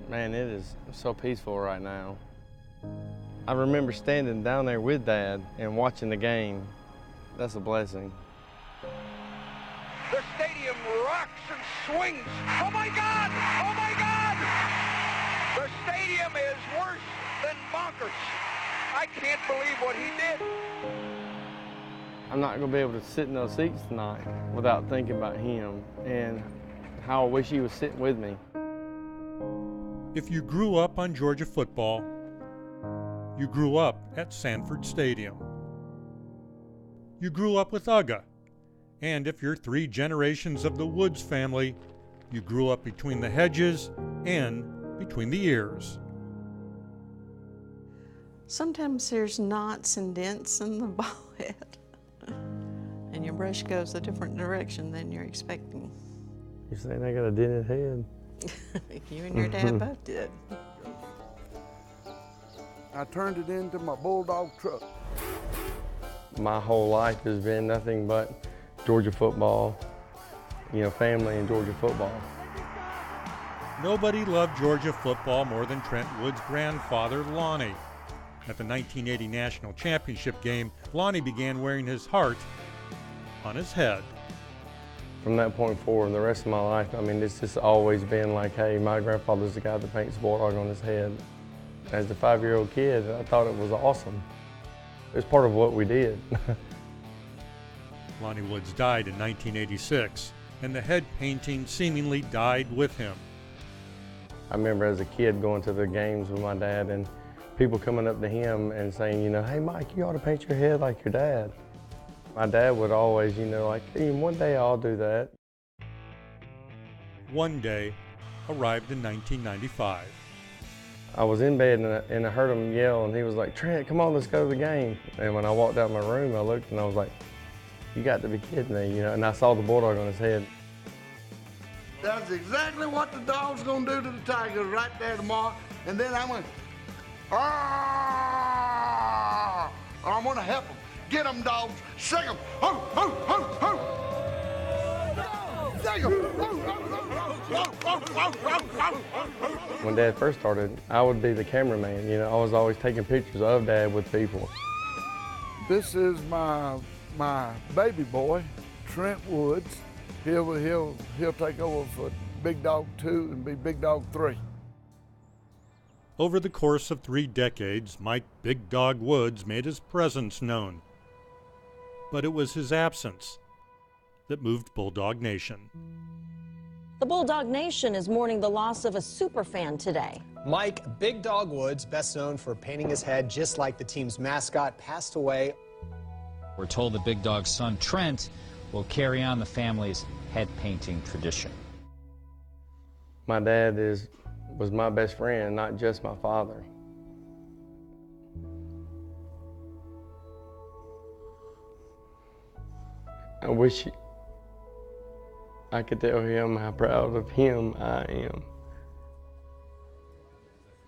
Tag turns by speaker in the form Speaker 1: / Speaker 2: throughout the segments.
Speaker 1: Man, it is so peaceful right now. I remember standing down there with Dad and watching the game. That's a blessing.
Speaker 2: The stadium rocks and swings. Oh my God! Oh my God! The stadium is worse than bonkers. I can't believe what he did.
Speaker 1: I'm not going to be able to sit in those seats tonight without thinking about him and how I wish he was sitting with me.
Speaker 3: If you grew up on Georgia football, you grew up at Sanford Stadium. You grew up with UGA. And if you're 3 generations of the Woods family, you grew up between the hedges and between the ears.
Speaker 4: Sometimes there's knots and dents in the ball head, and your brush goes a different direction than you're expecting.
Speaker 1: You're saying I got a dented head?
Speaker 4: You and your dad both did.
Speaker 5: I turned it into my bulldog truck.
Speaker 1: My whole life has been nothing but Georgia football, family and Georgia football.
Speaker 3: Nobody loved Georgia football more than Trent Wood's grandfather, Lonnie. At the 1980 National Championship game, Lonnie began wearing his heart on his head.
Speaker 1: From that point forward, the rest of my life, it's just always been like, hey, my grandfather's the guy that paints bulldog on his head. As a 5-year-old kid, I thought it was awesome. It was part of what we did.
Speaker 3: Lonnie Woods died in 1986, and the head painting seemingly died with him.
Speaker 1: I remember as a kid going to the games with my dad and people coming up to him and saying, hey, Mike, you ought to paint your head like your dad. My dad would always, hey, one day I'll do that.
Speaker 3: One day arrived in 1995.
Speaker 1: I was in bed and I heard him yell and he was like, Trent, come on, let's go to the game. And when I walked out of my room, I looked and I was like, you got to be kidding me, and I saw the bulldog on his head.
Speaker 5: That's exactly what the dog's gonna do to the Tigers right there tomorrow. And then I'm gonna, I'm gonna help them. Get them, dogs. Shake them. Ho, ho, ho, ho. Shake them.
Speaker 1: When Dad first started, I would be the cameraman. I was always taking pictures of Dad with people.
Speaker 5: This is my baby boy, Trent Woods. He'll take over for Big Dog 2 and be Big Dog 3.
Speaker 3: Over the course of 3 decades, Mike Big Dog Woods made his presence known. But it was his absence that moved Bulldog Nation.
Speaker 6: The Bulldog Nation is mourning the loss of a superfan today.
Speaker 7: Mike Big Dog Woods, best known for painting his head just like the team's mascot, passed away.
Speaker 8: We're told the Big Dog's son, Trent, will carry on the family's head painting tradition.
Speaker 1: My dad was my best friend, not just my father. I wish I could tell him how proud of him I am.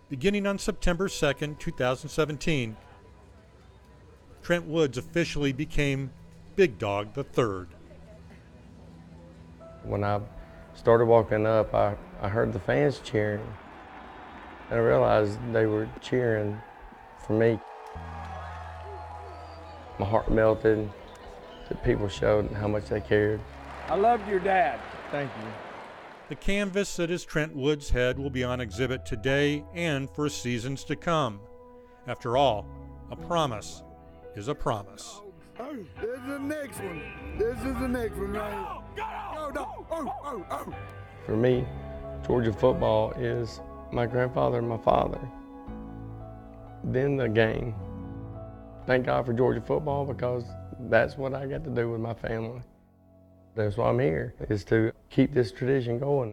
Speaker 3: Beginning on September 2nd, 2017, Trent Woods officially became Big Dog III.
Speaker 1: When I started walking up, I heard the fans cheering. And I realized they were cheering for me. My heart melted. That people showed how much they cared.
Speaker 2: I loved your dad.
Speaker 1: Thank you.
Speaker 3: The canvas that is Trent Woods' head will be on exhibit today and for seasons to come. After all, a promise is a promise.
Speaker 5: Oh, this is the next one. This is the next one right here. Go, dog. Oh.
Speaker 1: For me, Georgia football is my grandfather and my father. Then the game. Thank God for Georgia football because that's what I got to do with my family. That's why I'm here, is to keep this tradition going.